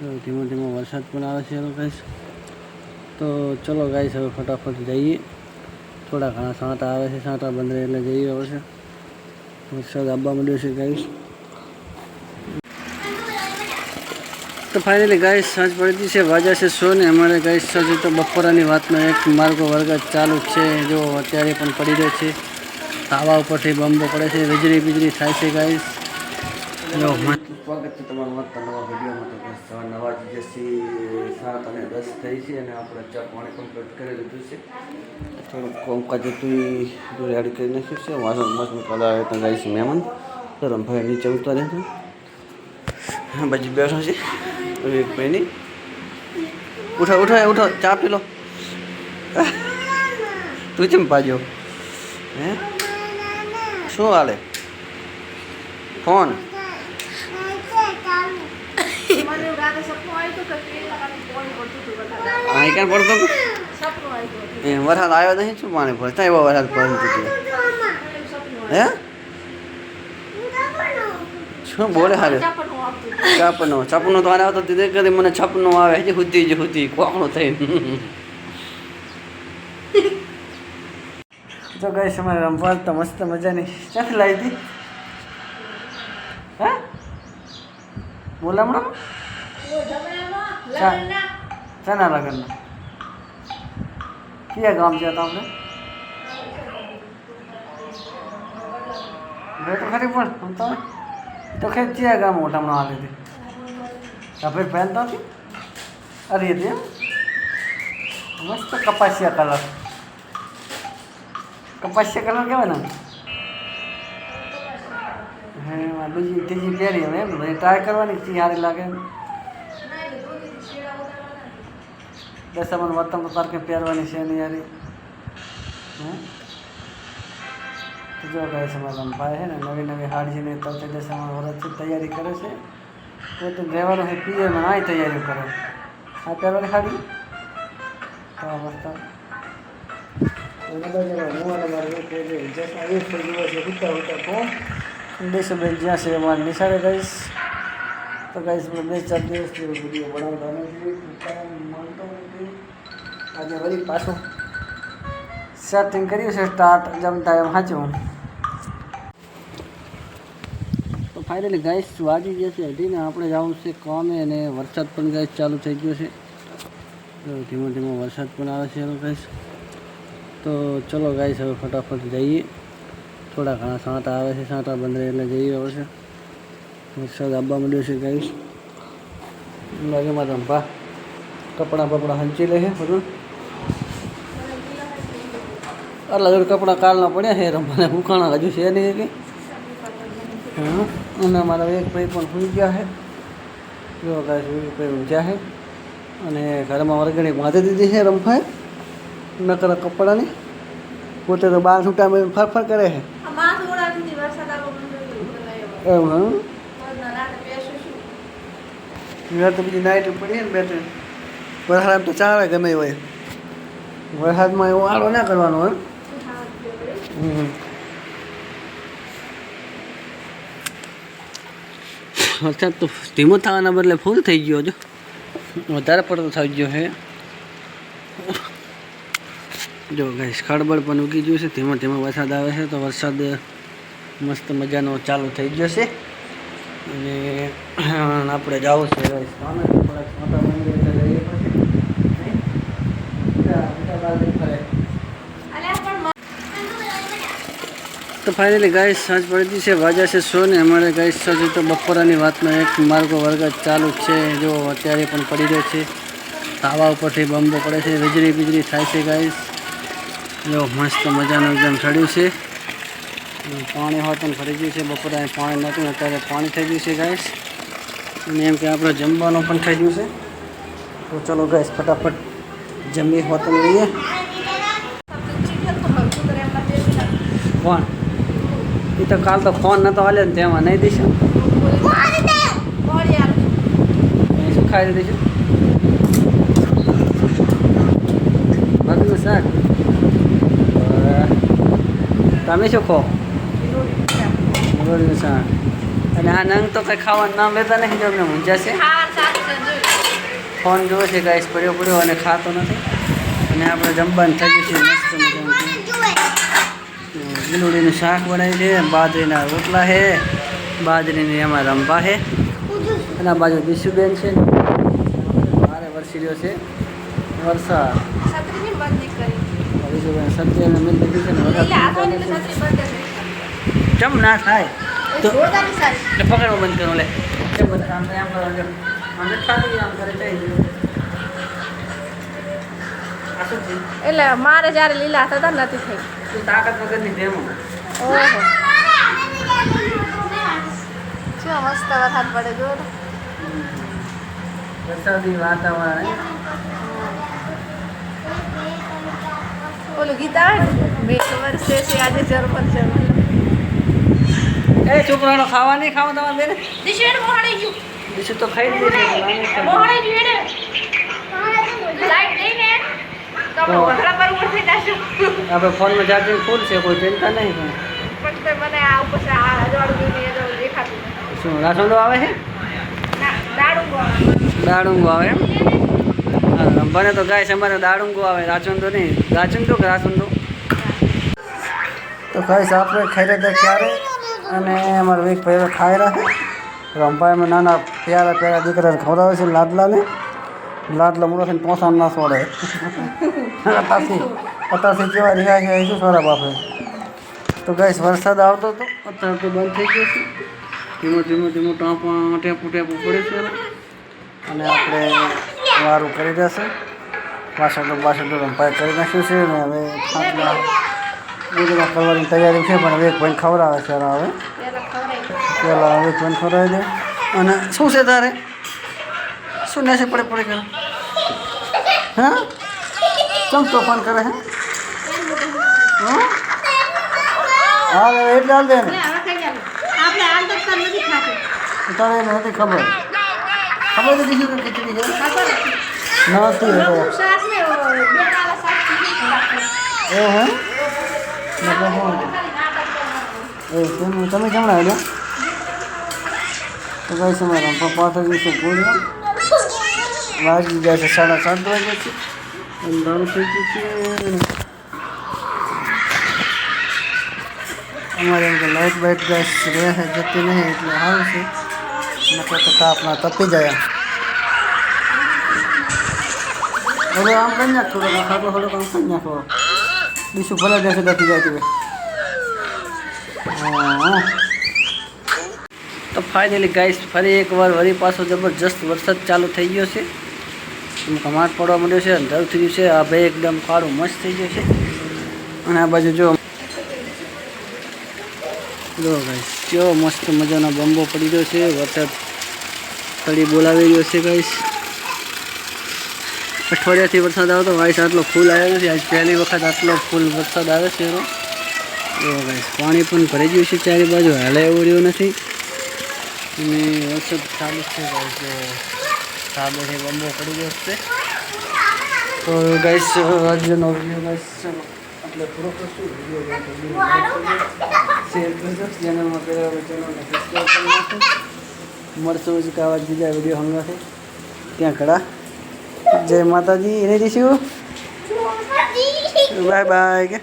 ધીમો ધીમો વરસાદ પણ આવે છે ગાઈસ. તો ચલો ગાઈસ હવે ફટાફટ જઈએ. થોડા ઘણા સાંટા આવે છે, સાંટા બંધ રહે એટલે જઈએ હવે છે. વરસાદ આવવા માંડ્યો છે ગાઈસ. તો ફાઇનલી ગાઈસ સાંજ પડી છે, વાગ્યા છે 100 ને અમારે ગાઈસ હજી તો બપોરાની વાતનો એક માર્ગો વર્ગ ચાલુ જ છે. જો અત્યારે પણ પડી રહ્યો છે, તાવા ઉપરથી બંબો પડે છે, વીજળી બીજળી થાય છે ગાઈસ. જો સ્વાગત છે તમારું મત નવા વિડીયોમાં. તો સવાર 9 વાગ્યાથી 7 અને 10 થઈ છે અને આપણે ચા પાણી કમ્પ્લીટ કરી લીધું છે. થોડુંક કામકાજ હતું રેડી કરી નાખ્યું છે. વાસણ મસ્ત કલર આવે તો ગાઈસ મહેમાન તો રમભાઈ નીચે ઉતાર્યા હતા. હા પછી બેઠો છે એક ભાઈની. ઉઠો ઉઠો ઉઠો, ચા પી લો. તું કેમ પાજો? હે શું હાલે? ફોન અહીં ક્યાં પડતો? વરસાદ આવ્યો નહીં, શું પાણી પડે? ત્યાં એવો વરસાદ પડે. હે શું બોલે? હારે છપનું તો આને આવતો કદી મને છપનું આવે છે. હુતી કોકણું થઈ. તો ગાઈસ અમારે રમવા તો મસ્ત મજાની ક્યાંથી લાવી હતી? હે બોલામણો શાના લગ્નના? ક્યાં ગામ ગયા હતા આપણે? બે તો ખરી પણ તમે તો ખેર ક્યાં ગામ મોટામણો આવી હતી? સફેદ પહેનતા હતી? અરે હતી એમ મસ્ત કપાસિયા કલર. કપાસિયા કલર કહેવાય ને. હા બીજી ત્રીજી પહેરી હવે એમ બધી ટ્રાય કરવાની ચી સારી લાગે. દશામાં વર્તન તો તારકે પહેરવાની છે એની યારી. હે જો કહે છે મારા ભાઈ છે ને નવી નવી હાડીને તો દશામાં વરસથી તૈયારી કરે છે. પોતે રહેવાનું છે પિયરમાં આ તૈયારીઓ કરે. આ પહેરવાની હાડી તો મસ્ત દેશોબેન જ્યાં છે અમારે નિશાળે ગઈશ. તો ગઈશ મેં 2-4 દિવસથી વિડીયો બનાવતા નથી, મળતો નથી. આજે વળી પાછું સેટિંગ કર્યું છે સ્ટાર્ટ જમતા એમ સાચું. તો ફાઇનલી ગાઈસ વાગી ગયા છે હજી ને આપણે જવું છે કામે અને વરસાદ પણ ગાઈસ ચાલુ થઈ ગયો છે. ધીમો ધીમો વરસાદ પણ આવે છે ગાઈસ. તો ચલો ગાઈસ હવે ફટાફટ જઈએ. થોડા ઘણા સાંટા આવે છે, સાંટા બંધ રહે એટલે જઈએ હવે છે. વરસાદ આવવા માંડ્યો છે ગાઈસ. લાગે મારા રંભા કપડાં બપડા હંચી લે છે બધું. આટલા જોડે કપડાં કાલના પડ્યા છે રંભાને ઉખાણા હજુ છે નહીં કે. હા અને અમારા એક ભાઈ પણ સુઈ ગયા છે. જો ગાઈસ એક ભાઈ ઊંઝા છે અને ઘરમાં વરગણી બાંધી દીધી છે રંભાએ નકરા કપડાની. પોતે તો બાર છૂટામાં ફરફર કરે છે એમ. હા તો બીજી નાઇટ પડી ને બેઠે વરસાદ તો ચાલે ગમે હોય. વરસાદમાં એવો આડો ના કરવાનો હોય. વરસાદ તો ધીમો થવાના બદલે ફૂલ થઈ ગયો. જો વધારે પડતો થઈ ગયો છે. જો ગાઈસ ખડબડ પણ ઉગી ગયું છે. ધીમો ધીમો વરસાદ આવે છે તો વરસાદ મસ્ત મજાનો ચાલુ થઈ ગયો છે અને આપણે જવું છે ગાઈસ કામે. થોડાક મોટા મંદિર એટલે જઈએ પછી. તો ફાઇનલી ગાઈસ સાંજ પડી છે, વાગ્યા છે 100 ને અમારે ગાઈસ હજી તો બપોરાની વાતનો એક માર્ગો વર્ગ ચાલુ જ છે. જો અત્યારે પણ પડી રહ્યો છે, તાવા ઉપરથી બંબો પડે છે, વીજળી બીજળી થાય છે ગાઈસ. જો મસ્ત મજાનું એકદમ ચડ્યું છે. પાણી હોત પણ ભરી ગયું છે. બપોરે પાણી નહોતું, અત્યારે પાણી થઈ ગયું છે ગાઈસ. અને એમ કે આપણે જમવાનું પણ થઈ ગયું છે. તો ચલો ગાઈસ ફટાફટ જમી હોતન લઈએ. કોણ એ તો કાલ તો ફોન નતો હાલ્યો ને તેમાં નહીં દઈશું. શું ખાઈ દઈશું? ભાગનું શાક. તમે શું ખો? રોટલીનું શાક. અને આ નંગ તો કંઈ ખાવાનું નામ લેતા નહીં. જો અમને ઊંઝા છે. ફોન જોવે છે ગાઈસ પડ્યો પડ્યો અને ખાતો નથી. અને આપણે જમવાનું થઈ ગયું છે મસ્ત મજાનું. ગીલુડીનું શાક બનાવ્યું છે, બાજરીના રોટલા છે, બાજરીની એમાં રંભા છે, અને આ બાજુ દિશુબેન છે. મારે વરસી રહ્યો છે વરસાદ. દિશુબેન સત્યને મિલ દીધી છે ને જમ ના થાય તો પકડવા બંધ કરો લે. આમ કરો આમ કરે એટલે મારે જ્યારે લીલા થતા નથી થઈ તાકાત વગરની જેમ. ઓહો શું મસ્ત વરસાદ પડે જો વરસાદી વાતાવરણ. ઓલું ગીત આવે ને 2 વર્ષે છે આજે જર્મન છે એ છોકરાનો ખાવા નહીં ખાવા તમારે બેને દિશેડ મોહણી ગયું દિશુ તો ખાઈ જ દે. મોહણી ગયું ને લાઈટ દઈ ને તો વઘરા પર ઉઠી જશું. આપણે ફોનમાં ચાર્જિંગ ફૂલ છે, કોઈ ચિંતા નહીં. પણ તે મને આ ઉપર આ અજવાળું જોઈને એ દેખાતું શું રાસોંદો આવે છે? ના દાડુંગો દાડુંગો આવે એમ. હા બને તો ગાય છે અમારે દાડુંગો આવે, રાચોંદો નહીં. રાચોંદો કે રાસોંદો તો ખાઈશ આપણે ખાઈ રહ્યા ક્યારે. અને અમારા વેગ ભાઈ ખાઈ રહ્યા છે. રંભાઈમાં નાના પ્યારા પ્યારા દીકરાને ખવડાવે છે લાડલાને. લાડલા મોટો થઈને પોસાણ ના છોડે. પતાસી જેવા રહ્યા છે શું સોરા બાપે. તો ગાઈશ વરસાદ આવતો હતો, અત્યારે તો બંધ થઈ ગયો છે. ધીમો ધીમો ટેપું પડે છે. અને આપણે વારું કરી દેશે. પાછળ તો રંભાઈ કરી નાખ્યું છે. ને હવે ખાટલા ગુજરાત કરવાની તૈયારી છે, પણ વેગ ભાઈ ખવડાવે છે. હવે પહેલાં વેગ ભાઈ ખવડાવી દે. અને શું છે તારે શું નેસે પડે કરે હા કેમ તોફાન કરે હે હા એટલે હાલ દે ને તારે એને નથી ખબર તો દીધી કે ખીચડી છે નથી એ હે તમે જમણા આવ્યા તો કઈ સમય પપ્પા થઈ ગયું છે પૂર્યો વાગી ગયા છે 7:30 વાગ્યા છે. અંધારું થઈ ગયું છે. અમારે એમ કે લાઇટ બાઇટ ગેસ રહે છે જતી નહીં એટલે સારું છે. નકર તો તાપના તપી જાય. હવે આમ કરી નાખ થોડોક ખાટલો થોડોક આમ કરી નાખો. બીજું ભલે જશે દટી જાય તું. હા તો ફાઇનલી ગાઈસ ફરી એકવાર વળી પાછો જબરજસ્ત વરસાદ ચાલુ થઈ ગયો છે. કમાટ પડવા માંડ્યો છે, અંધારું થઈ ગયું છે. આ ભાઈ એકદમ કાળું મસ્ત થઈ ગયું છે. અને આ બાજુ જો ગાઈસ કેવો મસ્ત મજાનો બંબો પડી ગયો છે. વરસાદ ફરી બોલાવી રહ્યો છે ગાઈસ. અઠવાડિયાથી વરસાદ આવતો ગાઈસ આટલો ફૂલ આવ્યો નથી. આજ પહેલી વખત આટલો ફૂલ વરસાદ આવે છે. ગાઈસ પાણી પણ ભરાઈ ગયું છે ચારે બાજુ, હાલે એવું રહ્યું નથી. અને વરસાદ ચાલુ છે ગાઈસ. સાબેથી બંબો પડી ગયો છે. તો ગાઈસ આજનો વિડીયો ગાઈસ એટલે પૂરો કરશું. શેર કરજો, ચેનલમાં પહેલા ચેનલને સબસ્ક્રાઈબ કરી નાખો. મળશું જ આવા બીજા વિડીયો હંગાથી. ત્યાં ઘડા જય માતાજી એને દઈશું. Bye bye.